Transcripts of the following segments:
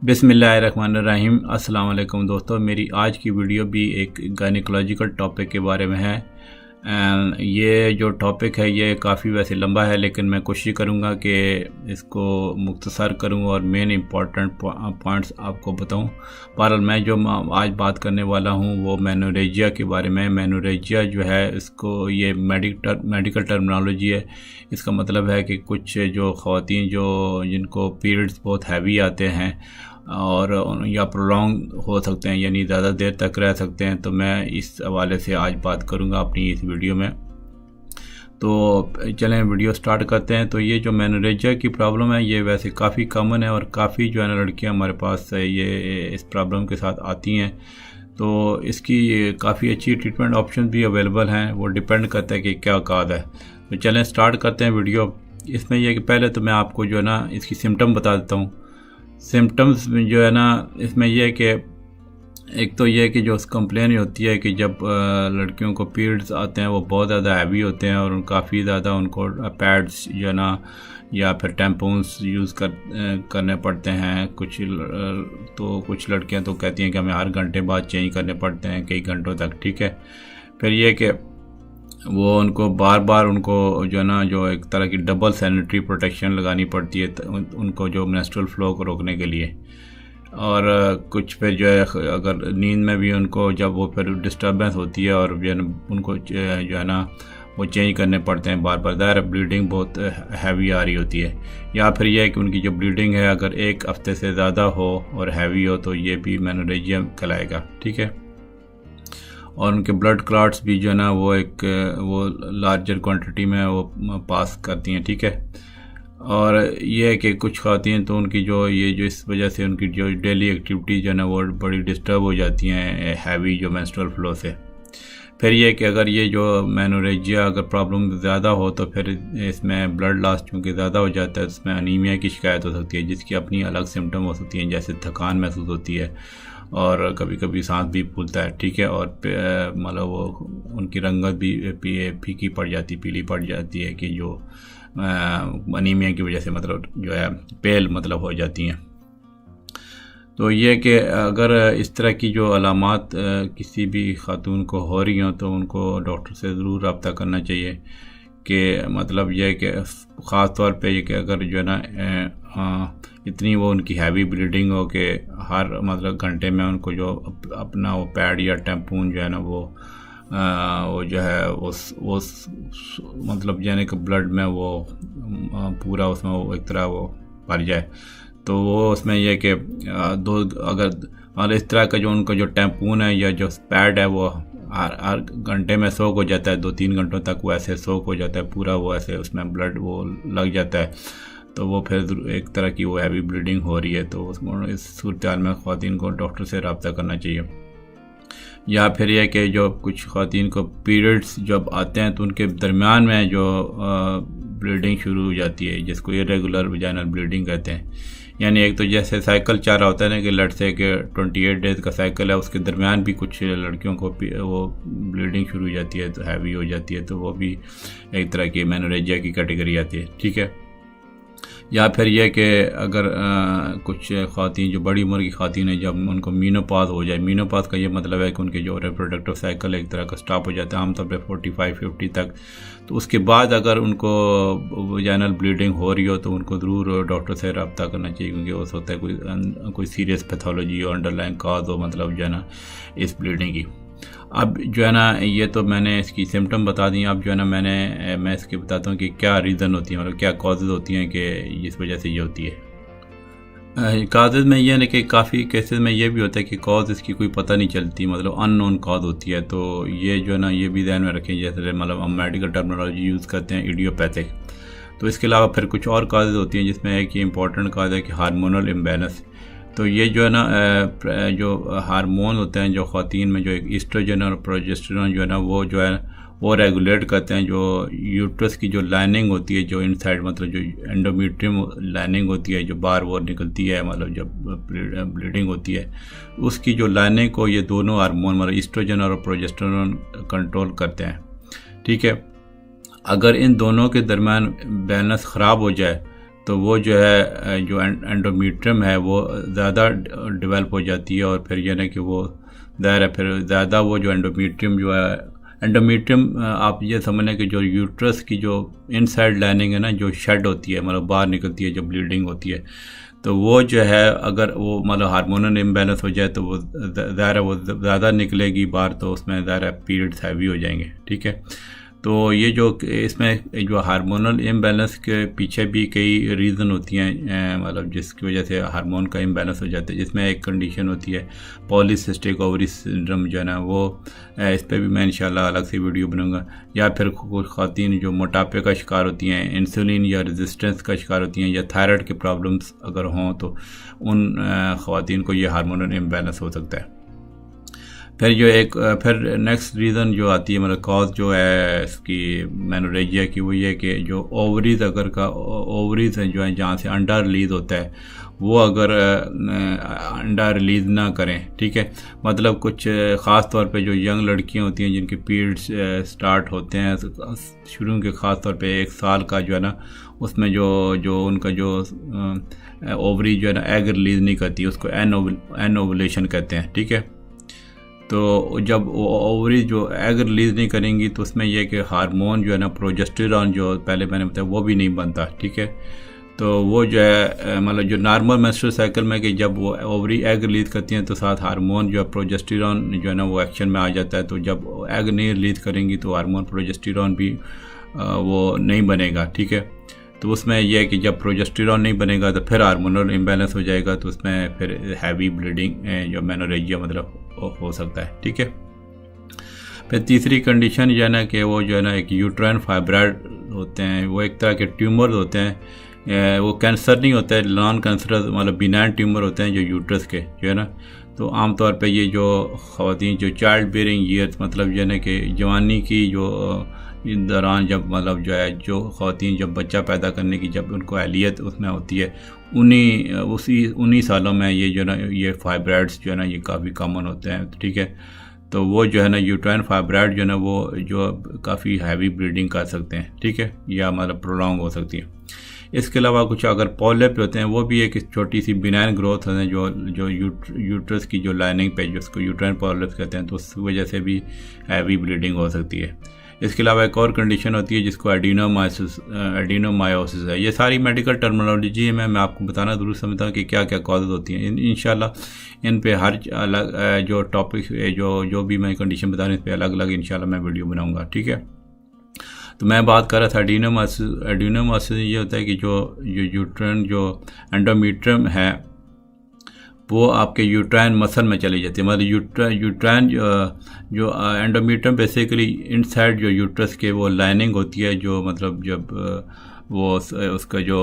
बिस्मिल्लाहिर्रहमानिर्रहीम। अस्सलाम वालेकुम दोस्तों, मेरी आज की वीडियो भी एक गायनिकोलॉजिकल टॉपिक के बारे में है। ये जो टॉपिक है ये काफ़ी वैसे लंबा है, लेकिन मैं कोशिश करूँगा कि इसको मुख्तसर करूँ और मेन इम्पॉर्टेंट पॉइंट्स आपको बताऊँ। बहरहाल मैं जो आज बात करने वाला हूँ वो मेनोरेजिया के बारे में। मेनोरेजिया जो है इसको ये मेडिकल टर्मिनोलॉजी है। इसका मतलब है कि कुछ जो ख़वातीन जो जिनको पीरियड्स बहुत हैवी आते हैं और या प्रोलॉन्ग हो सकते हैं, यानी ज़्यादा देर तक रह सकते हैं, तो मैं इस हवाले से आज बात करूँगा अपनी इस वीडियो में। तो चलें वीडियो स्टार्ट करते हैं। तो ये जो मेनोरेजिया की प्रॉब्लम है ये वैसे काफ़ी कॉमन है और काफ़ी जो है ना लड़कियाँ हमारे पास ये इस प्रॉब्लम के साथ आती हैं। तो इसकी काफ़ी अच्छी ट्रीटमेंट ऑप्शन भी अवेलेबल हैं, वो डिपेंड करता है कि क्या काज है। तो चलें स्टार्ट करते हैं वीडियो। इसमें यह कि पहले तो मैं आपको जो है ना इसकी सिम्टम बता देता हूँ। सिम्टम्स में जो है ना इसमें यह है कि एक तो यह है कि जो कंप्लेन होती है कि जब लड़कियों को पीरियड्स आते हैं वो बहुत ज़्यादा हैवी होते हैं और काफ़ी ज़्यादा उनको पैड्स जो है ना या फिर टैम्पून्स यूज़ करने पड़ते हैं। कुछ लड़कियां तो कहती हैं कि हमें हर घंटे बाद चेंज करने पड़ते हैं कई घंटों तक। ठीक है, फिर यह कि वो उनको बार बार उनको जो है ना जो एक तरह की डबल सैनिटरी प्रोटेक्शन लगानी पड़ती है उनको जो मेंस्ट्रुअल फ्लो को रोकने के लिए। और कुछ फिर जो है अगर नींद में भी उनको जब वो फिर डिस्टर्बेंस होती है और जो है उनको जो है ना वो चेंज करने पड़ते हैं बार बार। ज़ाहिर ब्लीडिंग बहुत हैवी आ रही होती है, या फिर यह है कि उनकी जो ब्लीडिंग है अगर एक हफ्ते से ज़्यादा हो और हैवी हो तो ये भी मेनोरेजिया कहलाएगा। ठीक है, और उनके ब्लड क्लॉट्स भी जो है ना वो लार्जर क्वांटिटी में वो पास करती हैं। ठीक है, और ये है कि कुछ ख़वातीन तो उनकी जो इस वजह से उनकी जो डेली एक्टिविटी जो है ना वो बड़ी डिस्टर्ब हो जाती हैं हैवी जो मेंस्ट्रुअल फ्लो से। फिर ये कि अगर ये जो मेनोरेजिया अगर प्रॉब्लम ज़्यादा हो तो फिर इसमें ब्लड लॉस चूँकि ज़्यादा हो जाता है, इसमें अनीमिया की शिकायत हो सकती है, जिसकी अपनी अलग सिम्टम हो सकती हैं, जैसे थकान महसूस होती है और कभी कभी सांस भी फूलता है। ठीक है, और मतलब वो उनकी रंगत भी फीकी पड़ जाती, पीली पड़ जाती है कि जो अनीमिया की वजह से मतलब जो है पेल मतलब हो जाती हैं। तो ये कि अगर इस तरह की जो अलामात किसी भी खातून को हो रही हों तो उनको डॉक्टर से ज़रूर रब्ता करना चाहिए। कि मतलब यह है कि ख़ास तौर पे ये कि अगर जो है ना इतनी वो उनकी हैवी ब्लीडिंग हो कि हर मतलब घंटे में उनको जो अपना वो पैड या टैम्पून जो है ना वो जो है उस मतलब यानी कि ब्लड में वो पूरा उसमें वो एक तरह वो भर जाए, तो वो उसमें यह कि अगर मतलब इस तरह का जो उनका जो टैम्पून है या जो पैड है वो हर घंटे में सोक हो जाता है, 2-3 घंटों तक वो ऐसे सोक हो जाता है पूरा, वो ऐसे उसमें ब्लड वो लग जाता है, तो वो फिर एक तरह की वो हैवी ब्लीडिंग हो रही है। तो इस सूरत में ख़वातीन को डॉक्टर से रब्ता करना चाहिए। या फिर यह कि जो कुछ ख़वातीन को पीरियड्स जब आते हैं तो उनके दरमियान में जो ब्लीडिंग शुरू हो जाती है, जिसको इरेगुलर वजाइनल ब्लीडिंग कहते हैं। यानी एक तो जैसे साइकिल चल रहा होता है ना कि लेट्स से कि 28 डेज़ का साइकिल है, उसके दरमियान भी कुछ लड़कियों को वो ब्लीडिंग शुरू हो जाती है तो हैवी हो जाती है, तो वो भी एक तरह की मेनोरेजिया की कैटेगरी आती है। ठीक है, या फिर यह कि अगर कुछ ख़वातीन जो बड़ी उम्र की ख़वातीन है जब उनको मीनोपॉज हो जाए, मीनोपॉज का ये मतलब है कि उनके जो रिप्रोडक्टिव साइकिल एक तरह का स्टॉप हो जाता है आमतौर पर 45-50 तक, तो उसके बाद अगर उनको वजाइनल ब्लीडिंग हो रही हो तो उनको ज़रूर डॉक्टर से रब्ता करना चाहिए, क्योंकि हो सकता है कोई सीरियस पैथोलॉजी और अंडरलाइन काज हो मतलब जो है ना इस ब्लीडिंग की। अब जो है ना ये तो मैंने इसकी सिम्टम बता दी। अब जो है ना मैं इसके बताता हूँ कि क्या रीज़न होती है, मतलब क्या कॉजेज़ होती हैं कि जिस वजह से ये होती है। काजेज़ में ये है कि काफ़ी केसेस में ये भी होता है कि कॉज इसकी कोई पता नहीं चलती, मतलब अननोन कॉज होती है। तो ये जो है ना ये भी ध्यान में रखें, जैसे मतलब हम मेडिकल टर्मिनोलॉजी यूज़ करते हैं इडियोपैथिक। तो इसके अलावा फिर कुछ और काजेज़ होती हैं जिसमें एक इम्पॉर्टेंट काज है कि हार्मोनल इम्बैलेंस। तो ये जो है ना जो हार्मोन होते हैं जो ख़वातीन में जो एक ईस्ट्रोजन और प्रोजेस्टेरोन जो है ना वो रेगुलेट करते हैं जो यूट्रस की जो लाइनिंग होती है, जो इनसाइड मतलब जो एंडोमेट्रियम लाइनिंग होती है जो बार बार निकलती है, मतलब जब ब्लीडिंग होती है उसकी जो लाइनिंग को ये दोनों हार्मोन मतलब ईस्ट्रोजन और प्रोजेस्टेरोन कंट्रोल करते हैं। ठीक है, अगर इन दोनों के दरमियान बैलेंस ख़राब हो जाए तो वो जो है जो एंडोमेट्रियम है वो ज़्यादा डेवलप हो जाती है, और फिर यह ना कि वो ज़ाहिर है फिर ज़्यादा वो जो एंडोमेट्रियम जो है, एंडोमेट्रियम आप ये समझ कि जो यूट्रस की जो इनसाइड लाइनिंग है ना, जो शेड होती है मतलब बाहर निकलती है जब ब्लीडिंग होती है, तो वो जो है अगर वो मतलब हार्मोनल इम्बैलेंस हो जाए तो वो ज़ाहिर है वो ज़्यादा निकलेगी बाहर, तो उसमें ज़ाहिर है पीरियड्स हैवी हो जाएंगे। ठीक है, तो ये जो इसमें जो हार्मोनल इम्बैलेंस के पीछे भी कई रीज़न होती हैं, मतलब जिसकी वजह से हार्मोन का इम्बैलेंस हो जाता है, जिसमें एक कंडीशन होती है पॉलीसिस्टिक ओवरी सिंड्रोम जो है ना, वो इस पर भी मैं इंशाल्लाह अलग से वीडियो बनाऊंगा। या फिर कुछ ख़वातीन जो मोटापे का शिकार होती हैं, इंसुलिन या रेजिस्टेंस का शिकार होती हैं, या थायराइड के प्रॉब्लम्स अगर हों तो उन ख़वातीन को ये हार्मोनल इम्बैलेंस हो सकता है। फिर नेक्स्ट रीज़न जो आती है मतलब कॉज जो है इसकी मेनोरेजिया की, वो ये कि जो ओवरीज ओवरीज जो है जहाँ से अंडा रिलीज़ होता है, वो अगर अंडा रिलीज़ ना करें, ठीक है, मतलब कुछ ख़ास तौर पे जो यंग लड़कियां होती हैं जिनके पीरियड्स स्टार्ट होते हैं शुरू के, ख़ास तौर पे 1 साल का जो है ना, उसमें जो उनका जो ओवरी जो है ना एग रिलीज़ नहीं करती, उसको एनोवुलेशन कहते हैं। ठीक है, तो जब ओवरी जो एग रिलीज़ नहीं करेंगी तो उसमें यह कि हार्मोन जो है ना प्रोजेस्टेरॉन जो पहले मैंने बताया वो भी नहीं बनता। ठीक है, तो वो जो है मतलब जो नॉर्मल मेंस्ट्रुअल साइकिल में कि जब वो ओवरी एग रिलीज़ करती हैं तो साथ हार्मोन जो है प्रोजेस्टेरॉन जो है ना वो एक्शन में आ जाता है, तो जब एग नहीं रिलीज़ करेंगी तो हार्मोन प्रोजेस्टेरॉन भी वो नहीं बनेगा। ठीक है, तो उसमें यह है कि जब प्रोजेस्टेरॉन नहीं बनेगा तो फिर हार्मोनल इम्बैलेंस हो जाएगा, तो उसमें फिर हैवी ब्लीडिंग जो मेनोरेजिया मतलब हो सकता है। ठीक है, फिर तीसरी कंडीशन जो है ना कि वो जो है ना एक यूट्राइन फाइब्रॉइड होते हैं, वो एक तरह के ट्यूमर होते हैं, वो कैंसर नहीं होता है, नॉन कैंसरस मतलब बिनाइन ट्यूमर होते हैं जो यूट्रस के जो है ना। तो आमतौर पे ये जो ख़वातीन जो चाइल्ड बेयरिंग ईयर्स मतलब जो है ना कि जवानी की जो दौरान जब मतलब जो है जो ख़वातीन जब बच्चा पैदा करने की जब उनको अहलियत उसमें होती है, उन्हीं सालों में ये जो है ना ये फाइब्रॉइड्स जो है ना ये काफ़ी कॉमन होते हैं। ठीक है, तो वो जो है ना यूट्राइन फाइब्रॉइड जो है ना वो जो काफ़ी हैवी ब्लीडिंग कर सकते हैं। ठीक है, या मतलब प्रोलॉन्ग हो सकती है। इसके अलावा कुछ अगर पॉलिप होते हैं, वो भी एक छोटी सी बिनाइन ग्रोथ है जो यूट्रस की जो लाइनिंग पे जिसको यूट्राइन पॉलिप कहते हैं, तो उस वजह से भी हैवी ब्लीडिंग हो सकती है। इसके अलावा एक और कंडीशन होती है जिसको एडिनोमायोसिस है। ये सारी मेडिकल टर्मिनोलॉजी है, मैं आपको बताना ज़रूर समझता हूँ कि क्या क्या कॉजेज़ होती हैं। इंशाल्लाह इन पे हर अलग जो टॉपिक जो भी मैं कंडीशन बता रहा हूँ इस पर अलग अलग इंशाल्लाह मैं वीडियो बनाऊँगा। ठीक है, तो मैं बात कर रहा था एडिनोमायोसिस ये होता है कि जो यूट्राइन जो एंडोमेट्रियम है वो आपके यूट्राइन मसल में चली जाती है, मतलब यूट्राइन जो एंडोमेट्रियम बेसिकली इनसाइड जो यूट्रस के वो लाइनिंग होती है, जो मतलब जब वो उसका जो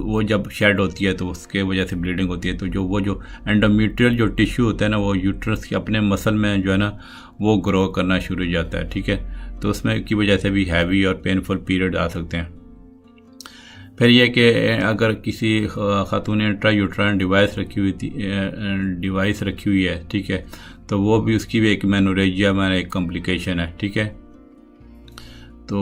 वो जब शेड होती है तो उसके वजह से ब्लीडिंग होती है, तो जो एंडोमेट्रियल जो टिश्यू होता है ना वो यूट्रस के अपने मसल में जो है ना वो ग्रो करना शुरू हो जाता है। ठीक है, तो उसमें की वजह से भी हैवी और पेनफुल पीरियड आ सकते हैं। फिर यह कि अगर किसी खातून ने इंट्रायूट्राइन डिवाइस रखी हुई है, ठीक है, तो वो भी उसकी भी एक मेनोरेजिया में एक कॉम्प्लिकेशन है। ठीक है, तो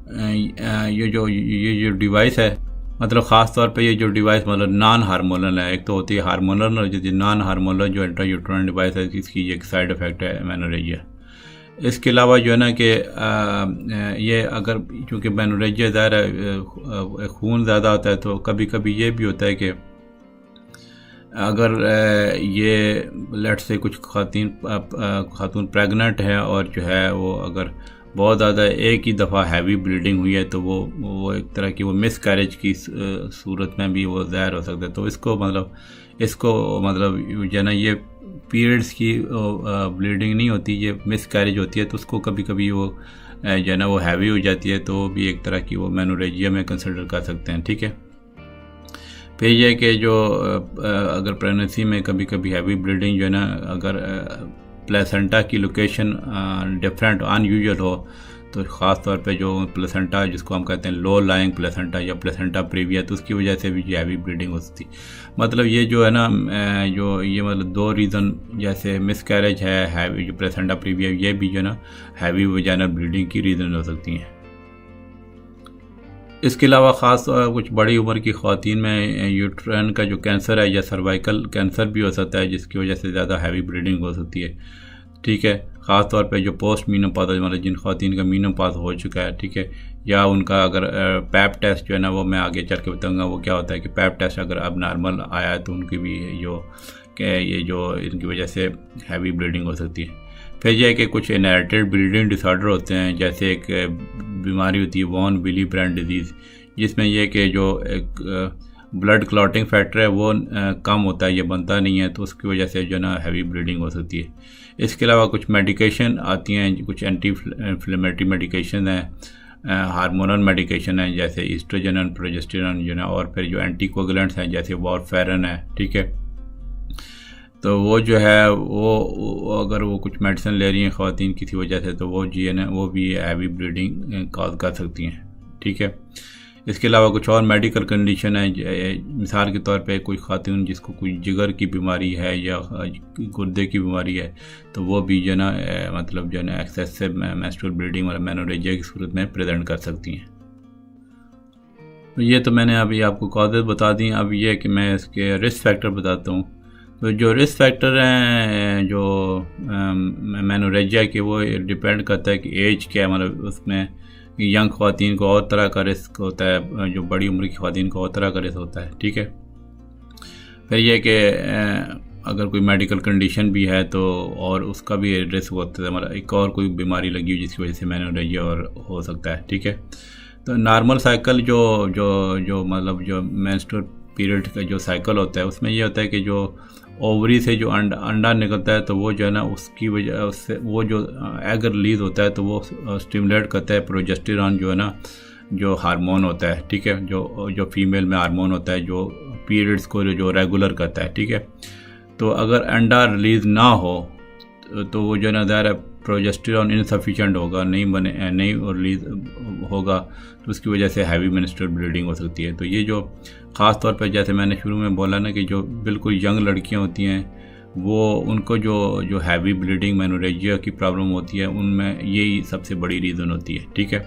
ये जो डिवाइस है मतलब ख़ास तौर पे ये जो डिवाइस मतलब नॉन हार्मोनल है, एक तो होती है हार्मोनल और जो नॉन हार्मोनल जो इंट्रायूट्राइन डिवाइस है इसकी एक साइड इफ़ेक्ट है मेनोरेजिया। इसके अलावा जो है ना कि ये अगर चूँकि मेनोरेजिया ज़्यादा खून ज़्यादा होता है तो कभी कभी ये भी होता है कि अगर ये लेट से कुछ खातून प्रेग्नेंट है और जो है वो अगर बहुत ज़्यादा एक ही दफ़ा हैवी ब्लीडिंग हुई है तो वो एक तरह की वो मिस कैरेज की सूरत में भी वो ज़ाहिर हो सकता है। तो इसको मतलब जो है ना ये पीरियड्स की ब्लीडिंग नहीं होती, ये मिस कैरेज होती है, तो उसको कभी कभी वो जो है ना वो हैवी हो जाती है, तो भी एक तरह की वो मेनोरेजिया में कंसिडर कर सकते हैं। ठीक है, फिर यह कि जो अगर प्रेगनेंसी में कभी कभी हैवी ब्लीडिंग जो है ना अगर प्लेसेंटा की लोकेशन डिफरेंट अनयूजुअल हो तो ख़ास तौर पे जो प्लेसेंटा जिसको हम कहते हैं लो लाइंग प्लेसेंटा या प्लेसेंटा प्रीविया, तो उसकी वजह से भी हैवी ब्लीडिंग होती। मतलब ये जो है ना जो ये मतलब 2 रीज़न जैसे मिस कैरेज है हैवी जो प्लेसेंटा प्रीविया, ये भी जो है ना हैवी वजाइनल ब्लीडिंग की रीज़न हो सकती हैं। इसके अलावा ख़ास कुछ बड़ी उम्र की ख़वातीन में यूट्राइन का जो कैंसर है या सर्वाइकल कैंसर भी हो सकता है, जिसकी वजह से ज़्यादा हैवी ब्लीडिंग हो सकती है। ठीक है, ख़ास तौर पे जो पोस्ट मीनोपॉज मतलब जिन ख़वातीन का मीनोपॉज हो चुका है, ठीक है, या उनका अगर पैप टेस्ट जो है ना, वो मैं आगे चल के बताऊँगा वो क्या होता है कि पैप टेस्ट अगर अब नॉर्मल आया है तो उनकी भी ये जो इनकी वजह से हैवी ब्लीडिंग हो सकती है। फिर यह है कि कुछ इनहेरिटेड ब्लीडिंग डिसऑर्डर होते हैं, जैसे एक बीमारी होती है वॉन विली ब्रांड डिजीज़, जिसमें यह कि जो एक ब्लड क्लॉटिंग फैक्टर है वो कम होता है, ये बनता नहीं है, तो उसकी वजह से जो ना हैवी ब्लीडिंग हो सकती है। इसके अलावा कुछ मेडिकेशन आती हैं, कुछ एंटी इन्फ्लेमेटरी मेडिकेशन हैं, हार्मोनल मेडिकेशन है जैसे ईस्ट्रोजन और प्रोजेस्टेरॉन जो ना, और फिर जो एंटीकोगुलेंट्स हैं जैसे वारफेरिन है। ठीक है, तो वो जो है वो अगर वो कुछ मेडिसिन ले रही हैं ख़वातीन किसी वजह से, तो वो जी है वो भी हैवी ब्लीडिंग कॉज कर सकती हैं। ठीक है, इसके अलावा कुछ और मेडिकल कंडीशन है, मिसाल के तौर पे कोई ख़ातून जिसको कोई जिगर की बीमारी है या गुर्दे की बीमारी है, तो वो भी जो ना मतलब जो ना एक्सेसिव मेंस्ट्रुअल ब्लीडिंग और मेनोरेजिया की सूरत में प्रेजेंट कर सकती हैं। तो ये तो मैंने अभी आपको कॉजेज़ बता दी। अब ये कि मैं इसके रिस्क फैक्टर बताता हूँ। तो जो रिस्क फैक्टर हैं जो मेनोरेजिया के, वो डिपेंड करता है कि एज क्या है, मतलब उसमें यंग ख़वातीन को और तरह का रिस्क होता है, जो बड़ी उम्र की ख़वातीन को और तरह का रिस्क होता है। ठीक है, फिर यह कि अगर कोई मेडिकल कंडीशन भी है तो और उसका भी रिस्क होता है, मतलब एक और कोई बीमारी लगी हुई जिसकी वजह से मेनोरेजिया और हो सकता है। ठीक है, तो नॉर्मल साइकिल जो मतलब जो मेंस्ट्रुअल पीरियड का जो साइकिल होता है, उसमें ये होता है कि जो ओवरी से जो अंडा निकलता है, तो वो जो है ना उसकी वजह उससे वो जो एग रिलीज होता है तो वो स्टिमुलेट करता है प्रोजेस्टेरॉन जो है ना, जो हार्मोन होता है। ठीक है, जो फीमेल में हार्मोन होता है जो पीरियड्स को जो रेगुलर करता है। ठीक है, तो अगर अंडा रिलीज़ ना हो तो वो जो ना ज़ाहिर है प्रोजेस्टेरॉन इनसफिशिएंट होगा, नहीं रिलीज़ होगा, तो उसकी वजह से हैवी मेंस्ट्रुअल ब्लीडिंग हो सकती है। तो ये जो ख़ास तौर पर जैसे मैंने शुरू में बोला ना कि जो बिल्कुल यंग लड़कियां होती हैं वो उनको जो हैवी ब्लीडिंग मेनोरेजिया की प्रॉब्लम होती है, उनमें यही सबसे बड़ी रीज़न होती है। ठीक है,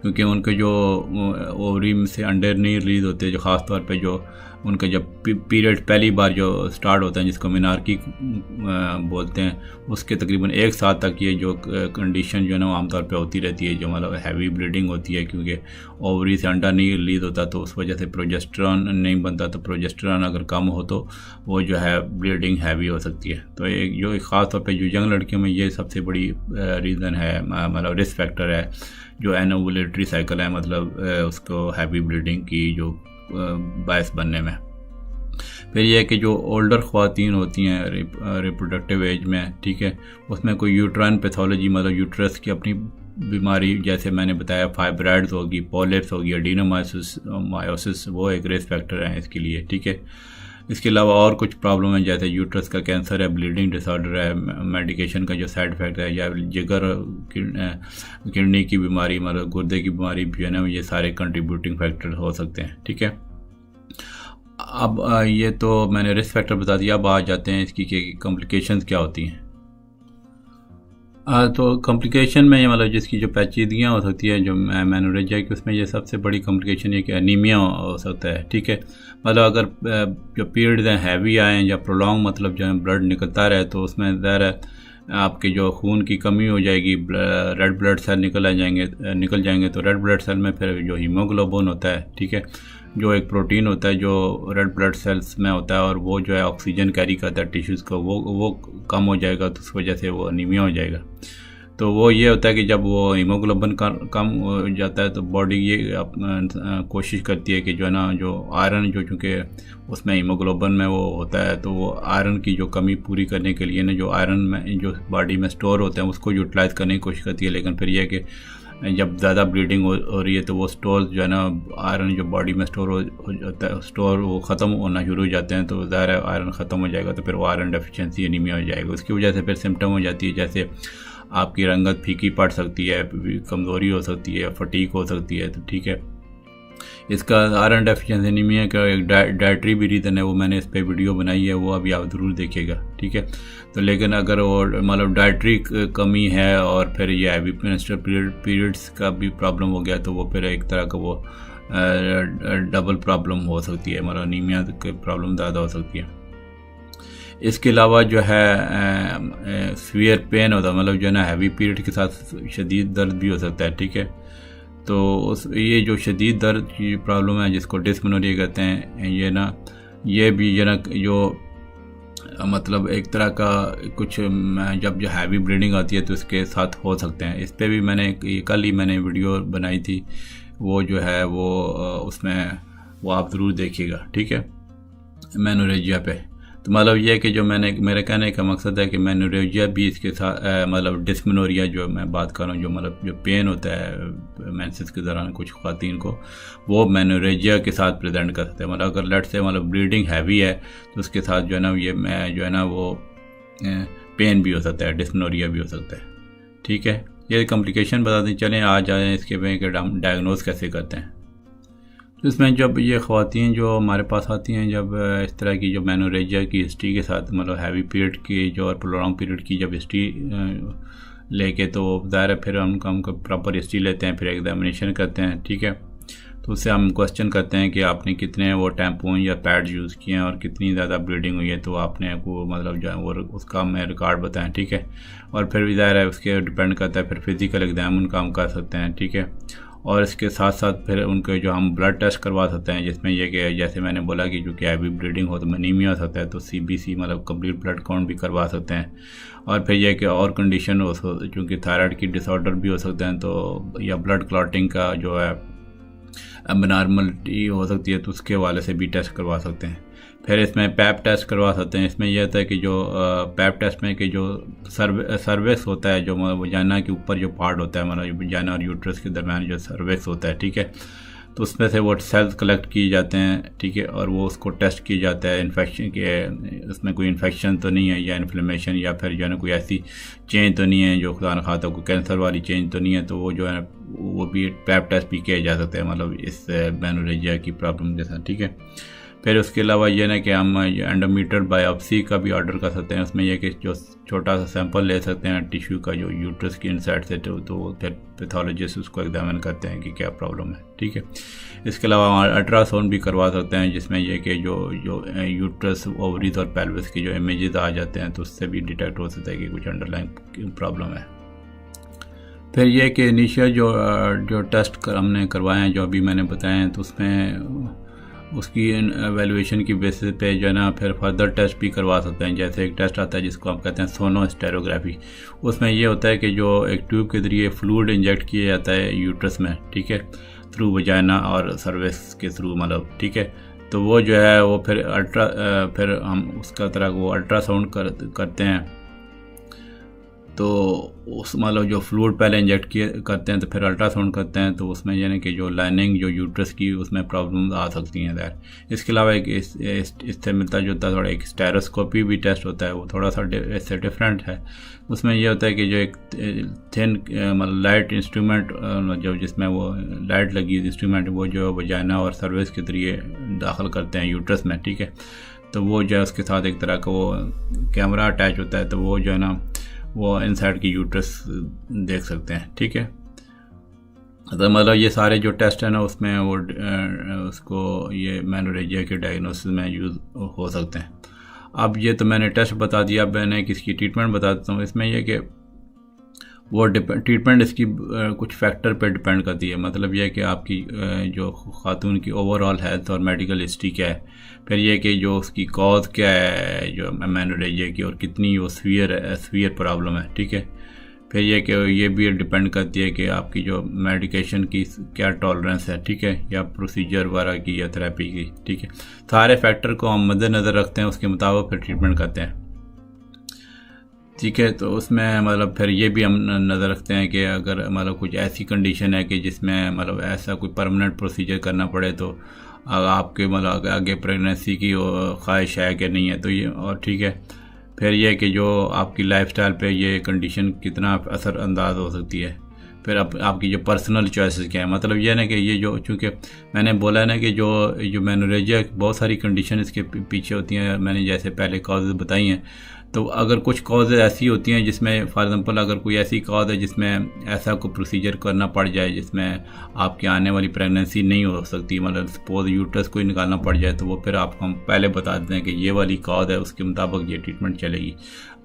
क्योंकि उनके जो ओवरी से अंडे नहीं रिलीज़ होते, जो ख़ास तौर पे जो उनका जब पीरियड पहली बार जो स्टार्ट होता है जिसको मिनार्की बोलते हैं, उसके तकरीबन 1 साल तक ये जो कंडीशन जो है ना आमतौर पे होती रहती है, जो मतलब हैवी ब्लीडिंग होती है, क्योंकि ओवरी से अंडा नहीं रिलीज़ होता तो उस वजह से प्रोजेस्टेरॉन नहीं बनता, तो प्रोजेस्टेरॉन अगर कम हो तो वो जो है ब्लीडिंग हैवी हो सकती है। तो एक ख़ास तौर पर जो यंग लड़कियों में ये सबसे बड़ी रीज़न है, मतलब रिस्क फैक्टर है जो एनोवुलेटरी साइकिल है, मतलब उसको हैवी ब्लीडिंग की जो बायस बनने में। फिर यह है कि जो ओल्डर ख़वातीन होती हैं रिप्रोडक्टिव एज में, ठीक है, उसमें कोई यूट्राइन पैथोलॉजी मतलब यूट्रस की अपनी बीमारी, जैसे मैंने बताया फाइब्राइड्स होगी, पॉलिप्स होगी, एडिनोमायोसिस, वो एक रिस्क फैक्टर है इसके लिए। ठीक है, इसके अलावा और कुछ प्रॉब्लम है जैसे यूट्रस का कैंसर है, ब्लीडिंग डिसऑर्डर है, मेडिकेशन का जो साइड इफ़ेक्ट है, या जिगर किडनी की बीमारी मतलब गुर्दे की बीमारी भी है ना, ये सारे कंट्रीब्यूटिंग फैक्टर हो सकते हैं। ठीक है, अब ये तो मैंने रिस्क फैक्टर बता दिया। अब आ जाते हैं इसकी कि कॉम्प्लिकेशंस क्या होती हैं। तो कॉम्प्लिकेशन में मतलब जिसकी जो पेचीदगियाँ हो सकती है जो मेनोरेजिया की, उसमें ये सबसे बड़ी कॉम्प्लिकेशन ये कि एनीमिया हो सकता है। ठीक है, मतलब अगर जो पीरियड्स हैं हैवी आएँ या प्रोलॉन्ग मतलब जो है ब्लड निकलता रहे, तो उसमें ज़ाहिर है आपके जो खून की कमी हो जाएगी, रेड ब्लड सेल निकल जाएंगे। तो रेड ब्लड सेल में फिर जो हीमोग्लोबिन होता है, ठीक है, जो एक प्रोटीन होता है जो रेड ब्लड सेल्स में होता है और वो जो है ऑक्सीजन कैरी करता है टिश्यूज़ को, वो कम हो जाएगा, तो उस वजह से वो अनीमिया हो जाएगा। तो वो ये होता है कि जब वो हीमोग्लोबिन कम हो जाता है तो बॉडी ये कोशिश करती है कि जो है ना जो आयरन जो चूँकि उसमें हीमोग्लोबिन में वो होता है, तो वो आयरन की जो कमी पूरी करने के लिए ना जो आयरन में जो बॉडी में स्टोर होते हैं उसको यूटिलाइज़ करने की कोशिश करती है। लेकिन फिर यह है कि जब ज़्यादा ब्लीडिंग हो रही है तो वो स्टोर जो है ना आयरन जो बॉडी में स्टोर हो जाता है, स्टोर वो ख़त्म होना शुरू हो जाते हैं। तो ज़ाहिर है आयरन ख़त्म हो जाएगा तो फिर वो आयरन डेफिशिएंसी एनीमिया हो जाएगा। उसकी वजह से फिर सिम्टम हो जाती है, जैसे आपकी रंगत फीकी पड़ सकती है, कमज़ोरी हो सकती है, फटीक हो सकती है। तो ठीक है, इसका आयरन डेफिशिएंसी एनीमिया का एक डाइटरी भी रीज़न है, वो मैंने इस पर वीडियो बनाई है, वो अभी आप ज़रूर देखिएगा, ठीक है। तो लेकिन अगर वो मतलब डाइटरी कमी है और फिर ये हैवी मेंस्ट्रुअल पीरियड्स का भी प्रॉब्लम हो गया, तो वो फिर एक तरह का वो डबल प्रॉब्लम हो सकती है, मतलब एनीमिया की प्रॉब्लम ज़्यादा हो सकती है। इसके अलावा जो है सीवियर पेन होता है, मतलब जो है ना हैवी पीरियड के साथ शदीद दर्द भी हो सकता है, ठीक है। तो ये जो शदीद दर्द की प्रॉब्लम है जिसको डिस्मेनोरिया कहते हैं, ये भी जो ना जो मतलब एक तरह का कुछ जब जो हैवी ब्लीडिंग आती है तो इसके साथ हो सकते हैं। इस पर भी कल ही मैंने वीडियो बनाई थी, वो जो है वो उसमें वो आप ज़रूर देखिएगा, ठीक है, मेनोरेजिया पे। तो मतलब ये है कि जो मेरे कहने का मकसद है कि मेनोरेजिया भी इसके साथ मतलब डिस्मेनोरिया जो मैं बात कर रहा हूँ, जो मतलब जो पेन होता है मेंसेस के दौरान कुछ ख़वातीन को, वो मेनोरेजिया के साथ प्रेजेंट कर सकते हैं। मतलब अगर लेट से मतलब ब्लीडिंग हैवी है तो उसके साथ जो है ना जो है ना वो पेन भी हो सकता है, डिस्मेनोरिया भी हो सकता है, ठीक है। ये कॉम्प्लिकेशन बताते चलें, आ जाए इसके में कि डायग्नोज कैसे करते हैं। तो इसमें जब ये ख़वातीन जो हमारे पास आती हैं, जब इस तरह की जो मेनोरेजिया की हिस्ट्री के साथ मतलब हैवी पीरियड की जो और प्रोलॉन्ग पीरियड की जब हिस्ट्री लेके, तो ज़ाहिर है फिर हम प्रॉपर हिस्ट्री लेते हैं, फिर एग्जामिनेशन करते हैं, ठीक है। तो उससे हम क्वेश्चन करते हैं कि आपने कितने वो टैम्पून या पैड्स यूज़ किए हैं और कितनी ज़्यादा ब्लीडिंग हुई है, तो आपने वो मतलब जो है वो उसका हमें रिकॉर्ड बताएं, ठीक है। और फिर भी ज़ाहिर है उसके डिपेंड करता है, फिर फिज़िकल एग्ज़ाम उनका हम कर सकते हैं, ठीक है। और इसके साथ साथ फिर उनके जो हम ब्लड टेस्ट करवा सकते हैं, जिसमें यह कि जैसे मैंने बोला कि जो कि हैवी ब्लीडिंग हो तो एनीमिया हो सकता है, तो CBC मतलब कंप्लीट ब्लड काउंट भी करवा सकते हैं। और फिर यह कि और कंडीशन हो चूँकि थायराइड की डिसऑर्डर भी हो सकते हैं, तो या ब्लड क्लॉटिंग का जो है एबनॉर्मलिटी हो सकती है, तो उसके हवाले से भी टेस्ट करवा सकते हैं। फिर इसमें पैप टेस्ट करवा सकते हैं। इसमें यह होता है कि जो पैप टेस्ट में कि जो सर्विक्स होता है, जो वजाना के ऊपर जो पार्ट होता है, मतलब वजाना और यूट्रस के दरमियान जो सर्विक्स होता है, ठीक है, तो उसमें से वो सेल्स कलेक्ट किए जाते हैं, ठीक है, और वो उसको टेस्ट किया जाता है इन्फेक्शन के, उसमें कोई इन्फेक्शन तो नहीं है या इन्फ्लेमेशन या फिर जो है ना कोई ऐसी चेंज तो नहीं है जो खुदा न खाता कोई कैंसर वाली चेंज तो नहीं है, तो वो जो है वो भी पैप टेस्ट भी किया जा सकता है, मतलब इस मेनोरेजिया की प्रॉब्लम के साथ, ठीक है। फिर उसके अलावा ये ना कि हम एंडोमीटर बायोप्सी का भी ऑर्डर कर सकते हैं। उसमें यह कि जो छोटा सा सैंपल ले सकते हैं टिश्यू का जो यूट्रस की इनसाइड से, तो फिर पैथोलॉजिस्ट उसको एग्जामिन करते हैं कि क्या प्रॉब्लम है, ठीक है। इसके अलावा हम अल्ट्रासाउंड भी करवा सकते हैं, जिसमें यह कि जो यूट्रस, ओवरीज और पेल्विस के जो इमेजेस आ जाते हैं, तो उससे भी डिटेक्ट हो सकता है कि कुछ अंडरलाइन प्रॉब्लम है। फिर यह कि इनिशियल जो टेस्ट हमने करवाए हैं, जो अभी मैंने बताए हैं, तो उसमें उसकी एवेलुएशन की बेसिस पे जो है ना फिर फर्दर टेस्ट भी करवा सकते हैं। जैसे एक टेस्ट आता है जिसको हम कहते हैं सोनोस्टेरोग्राफी। उसमें ये होता है कि जो एक ट्यूब के ज़रिए फ्लूइड इंजेक्ट किया जाता है यूट्रस में, ठीक है, थ्रू वजाइना और सर्विक्स के थ्रू, मतलब, ठीक है। तो वो जो है वो फिर हम उसका तरह वो अल्ट्रासाउंड करते हैं, तो उस मतलब जो फ्लूइड पहले इंजेक्ट करते हैं, तो फिर अल्ट्रासाउंड करते हैं, तो उसमें यानी कि जो लाइनिंग जो यूट्रस की उसमें प्रॉब्लम आ सकती हैं दैट। इसके अलावा एक इससे मिलता जुलता थोड़ा एक स्टेरोस्कोपी भी टेस्ट होता है, वो थोड़ा सा इससे डिफरेंट है। उसमें यह होता है कि जो एक थिन मतलब लाइट इंस्ट्रूमेंट जो जिसमें वो लाइट लगी इंस्ट्रूमेंट, वो जो वजाइना और सर्विक्स के जरिए दाखिल करते हैं यूट्रस में, ठीक है। तो वो जो है उसके साथ एक तरह का वो कैमरा अटैच होता है, तो वो जो है ना वो इनसाइड की यूट्रस देख सकते हैं, ठीक है। तो मतलब ये सारे जो टेस्ट हैं ना उसमें वो उसको ये मेनोरेजिया के डायग्नोसिस में यूज़ हो सकते हैं। अब ये तो मैंने टेस्ट बता दिया, अब मैंने किसकी ट्रीटमेंट बता देता हूँ। इसमें यह कि वो ट्रीटमेंट इसकी कुछ फैक्टर पे डिपेंड करती है। मतलब यह कि आपकी जो खातून की ओवरऑल हेल्थ और मेडिकल हिस्ट्री क्या है, फिर यह कि जो उसकी कॉज क्या है जो मेनोरेजिया की, और कितनी वो सीवियर प्रॉब्लम है, ठीक है। फिर यह कि ये भी डिपेंड करती है कि आपकी जो मेडिकेशन की क्या टॉलरेंस है, ठीक है, या प्रोसीजर वगैरह की या थेरेपी की, ठीक है। सारे फैक्टर को हम मद्देनज़र रखते हैं, उसके मुताबिक फिर ट्रीटमेंट करते हैं, ठीक है। तो उसमें मतलब फिर ये भी हम नज़र रखते हैं कि अगर मतलब कुछ ऐसी कंडीशन है कि जिसमें मतलब ऐसा कोई परमानेंट प्रोसीजर करना पड़े, तो आपके मतलब आगे प्रेगनेंसी की ख्वाहिश है कि नहीं है, तो ये और ठीक है। फिर यह कि जो आपकी लाइफस्टाइल पे ये कंडीशन कितना असर अंदाज हो सकती है, फिर आपकी जो पर्सनल चॉइसेस क्या है। मतलब ये ना कि ये जो, चूँकि मैंने बोला ना कि जो मेनोरेजिया बहुत सारी कंडीशन इसके पीछे होती हैं, मैंने जैसे पहले कॉजेज़ बताई हैं। तो अगर कुछ कॉजेज़ ऐसी होती हैं जिसमें फॉर एग्ज़ाम्पल अगर कोई ऐसी कॉज है जिसमें ऐसा कोई प्रोसीजर करना पड़ जाए जिसमें आपकी आने वाली प्रेगनेंसी नहीं हो सकती, मतलब सपोज यूट्रस को ही निकालना पड़ जाए, तो वो फिर आपको हम पहले बता देते हैं कि ये वाली कॉज है, उसके मुताबिक ये ट्रीटमेंट चलेगी।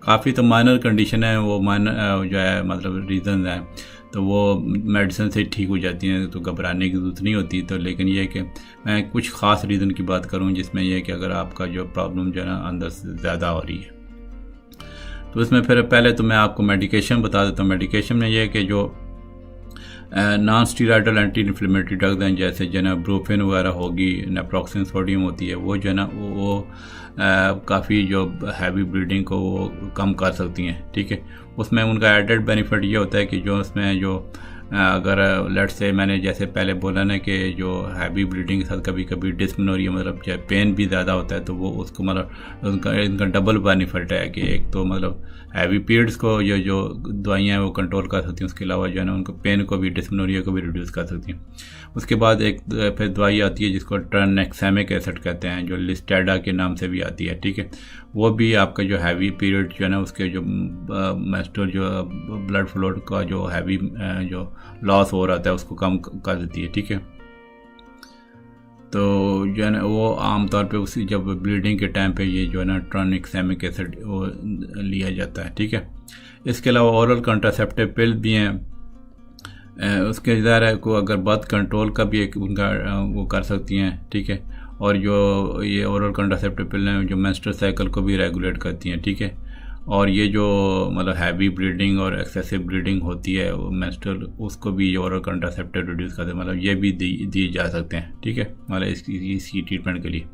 काफ़ी तो माइनर कंडीशन है, वो माइनर जो है मतलब रीज़न है, तो वो मेडिसिन से ठीक हो जाती हैं, तो घबराने की ज़रूरत नहीं होती। तो लेकिन ये है कि मैं कुछ ख़ास रीज़न की बात करूँ जिसमें यह है कि अगर आपका जो प्रॉब्लम जो है ना अंदर से ज़्यादा हो रही है, तो इसमें फिर पहले तो मैं आपको मेडिकेशन बता देता हूँ। मेडिकेशन में यह है कि जो non steroidal anti inflammatory drugs हैं, जैसे जो है ना ब्रूफेन वगैरह होगी, नेप्रोक्सिन सोडियम होती है, वो जो है ना वो काफ़ी जो हैवी ब्लीडिंग को वो कम कर सकती हैं, ठीक है। उसमें उनका एडेड बेनिफिट ये होता है कि जो उसमें जो अगर लेट से मैंने जैसे पहले बोला ना कि जो हैवी ब्लीडिंग के साथ कभी कभी डिस्मेनोरिया मतलब जो पेन भी ज़्यादा होता है, तो वो उसको मतलब इनका डबल बेनिफिट है कि एक तो मतलब हैवी पीरियड्स को जो दवाइयाँ हैं वो कंट्रोल कर सकती हैं, उसके अलावा जो है ना उनको पेन को भी, डिस्मेनोरिया को भी रिड्यूस कर सकती हैं। उसके बाद एक फिर दवाई आती है जिसको ट्रांनेक्सामिक एसिड कहते हैं, जो लिस्टेडा के नाम से भी आती है, ठीक है। वो भी आपका जो हैवी पीरियड जो है ना उसके जो मेंस्ट्रुअल जो ब्लड फ्लो का जो हैवी जो लॉस हो रहा था उसको कम कर देती है, ठीक है। तो जो है ना वो आमतौर पे उसी जब ब्लीडिंग के टाइम पे ये जो है ना ट्रांनेक्सामिक एसिड वो लिया जाता है, ठीक है। इसके अलावा ओरल कंट्रासेप्टिव पिल भी हैं, उसके ज़ाहिर को अगर बर्थ कंट्रोल का भी एक उनका वो कर सकती हैं, ठीक है। और जो ये ओरल कंट्रासेप्टिव पिल हैं जो मेंस्ट्रुअल साइकिल को भी रेगुलेट करती हैं, ठीक है। और ये जो मतलब हैवी ब्लीडिंग और एक्सेसिव ब्लीडिंग होती है वो मेंस्ट्रुअल, उसको भी ओरल कंट्रासेप्टिव रिड्यूस करते हैं, मतलब ये भी दिए जा सकते हैं, ठीक है, मतलब इसकी ट्रीटमेंट के लिए।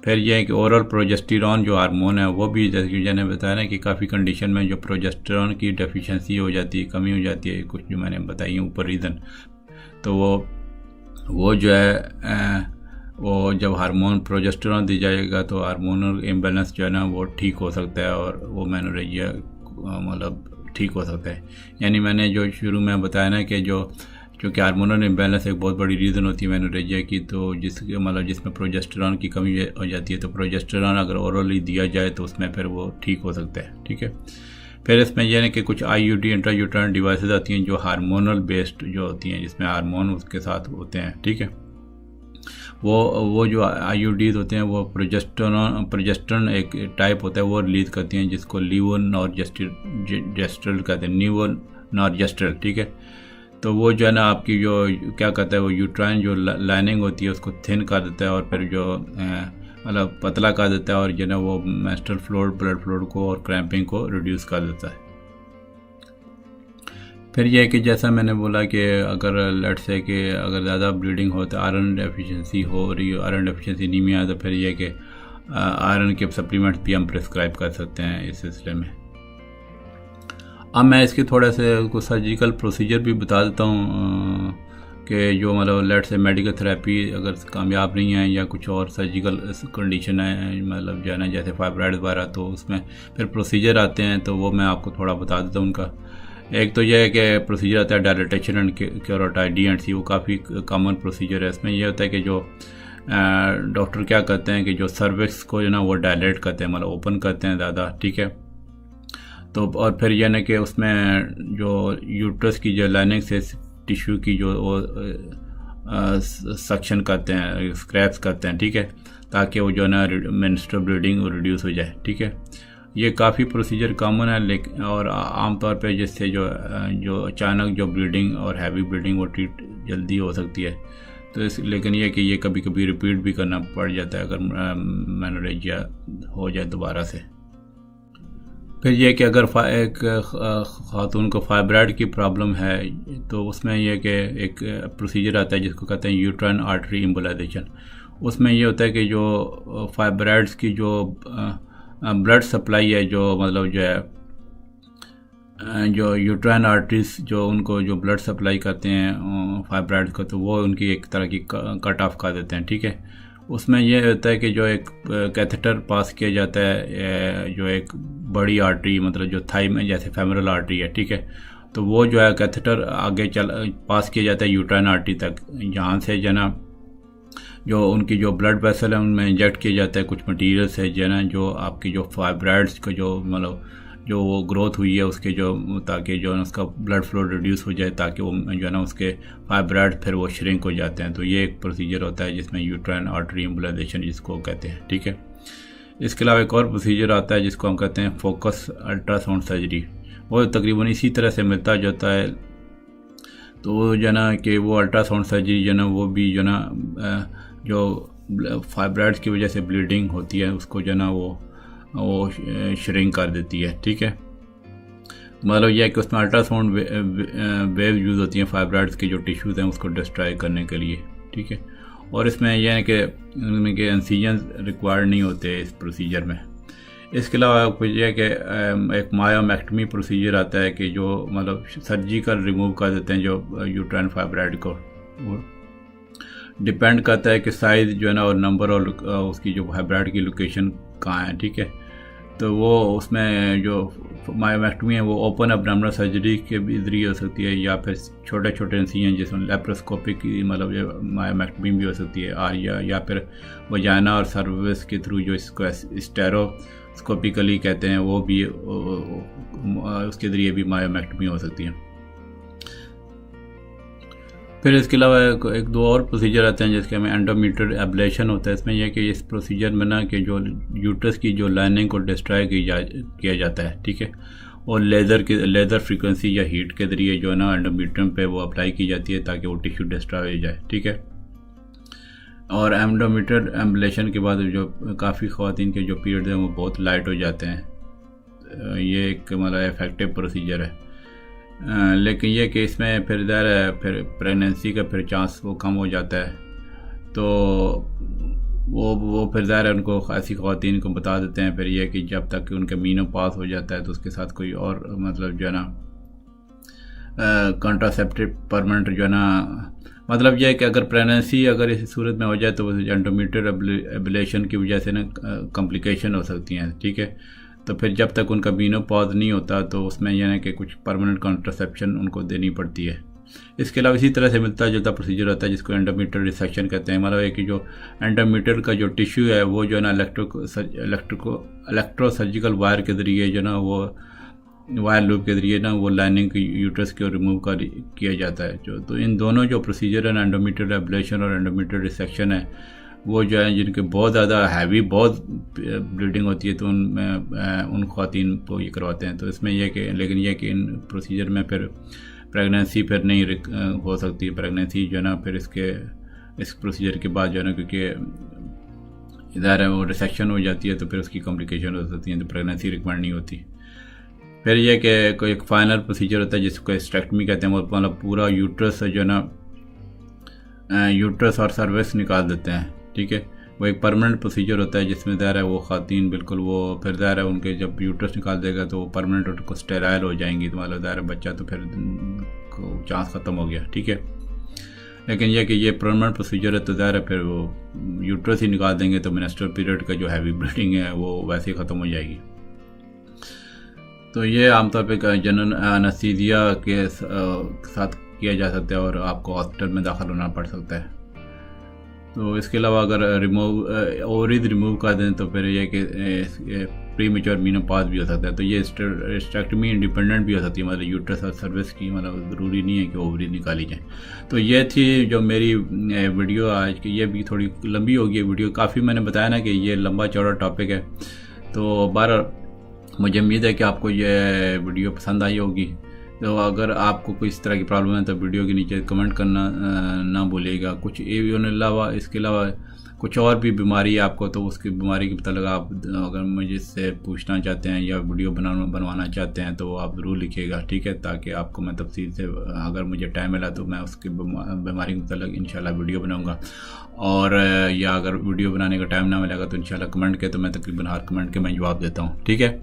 फिर यह है कि ओरल प्रोजेस्टेरॉन जो हार्मोन है वो भी, जैसे कि मैंने बताया ना कि काफ़ी कंडीशन में जो प्रोजेस्टेरॉन की डेफिशिएंसी हो जाती है, कमी हो जाती है, कुछ जो मैंने बताई है ऊपर रीज़न, तो वो जो है वो जब हार्मोन प्रोजेस्टेरॉन दी जाएगा तो हार्मोनल इम्बैलेंस जो है ना वो ठीक हो सकता है और वो मेनोरेजिया मतलब ठीक हो सकता है। यानी मैंने जो शुरू में बताया ना कि जो क्योंकि हार्मोनल इम्बैलेंस एक बहुत बड़ी रीज़न होती है मेनोरेजिया की, तो जिसमें प्रोजेस्टेरॉन की कमी हो जाती है, तो प्रोजेस्टेरॉन अगर ओरली दिया जाए तो उसमें फिर वो ठीक हो सकता है, ठीक है। फिर इसमें यह है कि कुछ IUD इंट्रायूटेराइन डिवाइसेस आती हैं जो हार्मोनल बेस्ड जो होती हैं, जिसमें हार्मोन उसके साथ होते हैं, ठीक है। वो जो IUDs होते हैं वो प्रोजेस्टेरॉन एक टाइप होता है वो रिलीज़ करती हैं, जिसको लीवोनॉर्जेस्ट्रल कहते हैं, लीवोनॉर्जेस्ट्रल, ठीक है। तो वो जो है ना आपकी जो क्या कहता है वो यूट्राइन जो लाइनिंग होती है उसको थिन कर देता है और फिर जो मतलब पतला कर देता है, और जो है ना वो मेंस्ट्रुअल फ्लो, ब्लड फ्लो को और क्रैम्पिंग को रिड्यूस कर देता है। फिर यह है कि जैसा मैंने बोला कि अगर लेट्स से कि अगर ज़्यादा ब्लीडिंग हो तो आयरन डेफिशिएंसी हो रही है, आयरन डेफिशिएंसी एनीमिया है, तो फिर यह है कि आयरन के सप्लीमेंट्स भी हम प्रिस्क्राइब कर सकते हैं इस सिलसिले में। अब मैं इसके थोड़े से कुछ सर्जिकल प्रोसीजर भी बता देता हूँ कि जो मतलब लेट से मेडिकल थेरेपी अगर कामयाब नहीं है या कुछ और सर्जिकल कंडीशन है, मतलब जो है ना जैसे फाइब्राइड वगैरह, तो उसमें फिर प्रोसीजर आते हैं, तो वो मैं आपको थोड़ा बता देता हूँ उनका। एक तो यह है कि प्रोसीजर आता है डायलेटेशन एंड क्यूरोटाइड DNC, वो काफ़ी कॉमन प्रोसीजर है। इसमें यह होता है कि जो डॉक्टर क्या करते हैं कि जो सर्विक्स को जो ना वो डायलेट करते हैं, मतलब ओपन करते हैं ज़्यादा, ठीक है। तो और फिर यह ना कि उसमें जो यूट्रस की जो लाइनिंग से टिश्यू की जो वो सक्शन करते हैं, स्क्रैप्स करते हैं, ठीक है, ताकि वो जो है ना मेंस्ट्रुअल ब्लीडिंग रिड्यूस हो जाए, ठीक है। ये काफ़ी प्रोसीजर कॉमन है, लेकिन और आमतौर पे जिससे जो अचानक जो ब्लीडिंग और हैवी ब्लीडिंग वो ट्रीट जल्दी हो सकती है। तो लेकिन ये कि ये कभी कभी रिपीट भी करना पड़ जाता है अगर मेनोरेजिया हो जाए दोबारा से। फिर यह कि अगर एक खातून को फाइब्राइड की प्रॉब्लम है तो उसमें यह कि एक प्रोसीजर आता है जिसको कहते हैं यूट्राइन आर्टरी एम्बोलाइजेशन। उसमें यह होता है कि जो फाइब्राइड्स की जो ब्लड सप्लाई है, जो मतलब जो है जो यूट्राइन आर्टरीज जो उनको जो ब्लड सप्लाई करते हैं फाइब्राइड्स को, तो वो उनकी एक तरह की कट ऑफ कर देते हैं, ठीक है। उसमें यह होता है कि जो एक कैथेटर पास किया जाता है, जो एक बड़ी आर्टरी मतलब जो थाई में जैसे फेमरल आर्टरी है, ठीक है, तो वो जो है कैथेटर आगे पास किया जाता है यूट्राइन आर्टरी तक, जहाँ से जो है ना जो उनकी जो ब्लड वेसल है उनमें इंजेक्ट किया जाता है कुछ मटीरियल से, जो है ना जो आपकी जो फाइब्राइड्स का जो मतलब जो वो ग्रोथ हुई है उसके जो, ताकि जो है उसका ब्लड फ्लो रिड्यूस हो जाए, ताकि वो जो है ना उसके फाइब्राइड फिर वो श्रिंक हो जाते हैं। तो ये एक प्रोसीजर होता है जिसमें यूट्राइन आर्टरी एम्बोलाइजेशन जिसको कहते हैं, ठीक है। इसके अलावा एक और प्रोसीजर आता है जिसको हम कहते हैं फोकस अल्ट्रासाउंड सर्जरी। वो तकरीबन इसी तरह से मिलता जुलता है। तो जो है ना कि वो अल्ट्रासाउंड सर्जरी जो है ना वो भी जो है ना जो फाइब्राइड्स की वजह से ब्लीडिंग होती है उसको जो है ना वो श्रिंक कर देती है, ठीक है। मतलब यह है कि उसमें अल्ट्रासाउंड वेव यूज़ होती हैं फाइब्राइड्स के जो टिश्यूज़ हैं उसको डिस्ट्रॉय करने के लिए, ठीक है। और इसमें यह है कि इंसिजन रिक्वायर्ड नहीं होते इस प्रोसीजर में। इसके अलावा कुछ यह है कि एक मायोमेक्टमी प्रोसीजर आता है कि जो मतलब सर्जिकल रिमूव कर देते हैं जो यूट्राइन फाइब्राइड को। वो डिपेंड करता है कि साइज़ जो है ना और नंबर और उसकी जो फाइब्राइड की लोकेशन कहाँ है, ठीक है। तो वो उसमें जो मायोमेक्टमी है वो ओपन एब्डोमिनल सर्जरी के भी ज़रिए हो सकती है, या फिर छोटे छोटे इंसिजन जिसमें लेप्रोस्कोपिक मतलब जो मायोमेक्टमी भी हो सकती है, और या फिर वजाइना और सर्विस के थ्रू जो इसको स्टेरोस्कोपिकली कहते हैं वो भी उसके ज़रिए भी मायोमेक्टमी हो सकती है। फिर इसके अलावा एक दो और प्रोसीजर आते हैं जिसके में एंडोमीट्रियल एब्लेशन होता है। इसमें यह कि इस प्रोसीजर में ना कि जो यूट्रस की जो लाइनिंग को डिस्ट्रॉय किया जाता है, ठीक है। और लेज़र फ्रीक्वेंसी या हीट के ज़रिए जो है ना एंडोमीट्रियम पे वो अप्लाई की जाती है ताकि वो टिश्यू डिस्ट्रॉय हो जाए, ठीक है। और एंडोमीट्रियल एब्लेशन के बाद जो काफ़ी ख़वातीन के जो पीरियड हैं वो बहुत लाइट हो जाते हैं। ये एक मतलब इफेक्टिव प्रोसीजर है। लेकिन ये कि इसमें फिर ज़ाहिर है फिर प्रेगनेंसी का फिर चांस वो कम हो जाता है। तो वो फिर ज़ाहिर है उनको ऐसी ख़वातीन को बता देते हैं फिर ये कि जब तक उनका मीनोपॉज़ हो जाता है तो उसके साथ कोई और मतलब जो है ना कॉन्ट्रासेप्टिव परमानेंट जो है ना, मतलब यह है कि अगर प्रेगनेंसी अगर इस सूरत में हो जाए तो एंडोमीट्रियल एब्लेशन की वजह से ना कॉम्प्लिकेशन हो सकती हैं, ठीक है। तो फिर जब तक उनका मेनोपॉज नहीं होता तो उसमें यह है कि कुछ परमानेंट कॉन्ट्रासेप्शन उनको देनी पड़ती है। इसके अलावा इसी तरह से मिलता जुलता प्रोसीजर होता है जिसको एंडोमीट्रियल रिसेक्शन कहते हैं। मतलब है कि जो एंडोमीट्रियल का जो टिश्यू है वो जो है ना इलेक्ट्रोसर्जिकल वायर के ज़रिए जो ना वो वायर लूप के ज़रिए ना वो लाइनिंग यूट्रस को रिमूव किया जाता है। जो तो इन दोनों जो प्रोसीजर है एंडोमीट्रियल एब्लेशन और एंडोमीट्रियल रिसेक्शन है वो जो है जिनके बहुत ज़्यादा हैवी बहुत ब्लीडिंग होती है तो उन ख़वातीन को ये करवाते हैं। तो इसमें यह कि लेकिन यह कि इन प्रोसीजर में फिर प्रेगनेंसी फिर नहीं हो सकती। प्रेगनेंसी जो है ना फिर इस प्रोसीजर के बाद जो है ना क्योंकि इधर है वो रिसेक्शन हो जाती है तो फिर उसकी कॉम्प्लिकेशन हो सकती है, तो प्रेगनेंसी रिकमेंड नहीं होती। फिर यह कि कोई एक फाइनल प्रोसीजर होता है जिसको हिस्टेक्टमी कहते हैं। वो मतलब पूरा यूट्रस जो है ना यूट्रस और सर्विस निकाल देते हैं, ठीक है। वो एक परमानेंट प्रोसीजर होता है जिसमें ज़ाहिर है वो ख़वातीन बिल्कुल वो फिर ज़ाहिर है उनके जब यूट्रस निकाल देगा तो वो परमानेंट उनको स्टेराइल हो जाएंगी, तो मतलब ज़ाहिर है बच्चा तो फिर चांस ख़त्म हो गया, ठीक है। लेकिन यह कि ये परमानेंट प्रोसीजर है तो ज़ाहिर है फिर वो यूट्रस ही निकाल देंगे तो मेंस्ट्रुअल पीरियड का जो हैवी ब्लीडिंग है वो वैसे ही ख़त्म हो जाएगी। तो ये आमतौर पर जनरल एनेस्थीसिया के साथ किया जा सकता है और आपको हॉस्पिटल में दाखिल होना पड़ सकता है। तो इसके अलावा अगर ओवरीज रिमूव कर दें तो फिर यह कि प्री मेच्योर मेनोपॉज भी हो सकता है। तो ये हिस्टेक्टमी इंडिपेंडेंट भी हो सकती है, मतलब यूट्रस और सर्विस की, मतलब ज़रूरी नहीं है कि ओवरीज निकाली जाए। तो ये थी जो मेरी वीडियो आज की। ये भी थोड़ी लंबी होगी है वीडियो, काफ़ी मैंने बताया ना कि ये लंबा चौड़ा टॉपिक है। तो बहरहाल मुझे उम्मीद है कि आपको ये वीडियो पसंद आई होगी। तो अगर आपको कोई इस तरह की प्रॉब्लम है तो वीडियो के नीचे कमेंट करना ना भूलिएगा। कुछ इसके अलावा कुछ और भी बीमारी है आपको तो उसकी बीमारी के पता लगा आप अगर मुझे से पूछना चाहते हैं या वीडियो बनवाना चाहते हैं तो आप ज़रूर लिखिएगा, ठीक है। ताकि आपको मैं तफसील से अगर मुझे टाइम मिला तो मैं उसकी बीमारी के मतलब इंशाल्लाह वीडियो बनाऊँगा। और या अगर वीडियो बनाने का टाइम ना मिलेगा तो इंशाल्लाह कमेंट के तो मैं तकरीबन हर कमेंट के मैं जवाब देता हूँ, ठीक है।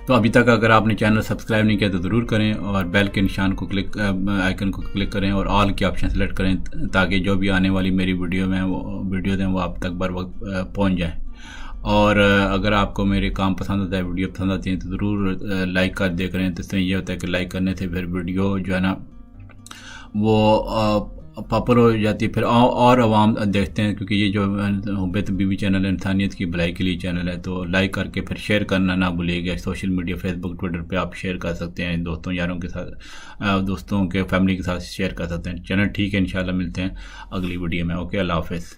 तो अभी तक अगर आपने चैनल सब्सक्राइब नहीं किया तो ज़रूर करें और बेल के निशान को आइकन को क्लिक करें और ऑल के ऑप्शन सेलेक्ट करें ताकि जो भी आने वाली मेरी वीडियोज़ हैं वो आप तक बर वक्त पहुँच जाएँ। और अगर आपको मेरे काम पसंद आता है, वीडियो पसंद आती है, तो ज़रूर लाइक कर दिया करें। तो इसमें यह होता है कि लाइक करने से फिर वीडियो जो है ना वो पॉपुलर हो जाती है, फिर और आवाम देखते हैं, क्योंकि ये जो हुब्बे तबीबी चैनल है, इंसानियत की भलाई के लिए चैनल है। तो लाइक करके फिर शेयर करना ना भूलिएगा। सोशल मीडिया, फेसबुक, ट्विटर पे आप शेयर कर सकते हैं, दोस्तों यारों के साथ, दोस्तों के फैमिली के साथ शेयर कर सकते हैं। चैनल ठीक है, इंशाल्लाह मिलते हैं अगली वीडियो में। ओके, अल्लाह हाफ़िज़।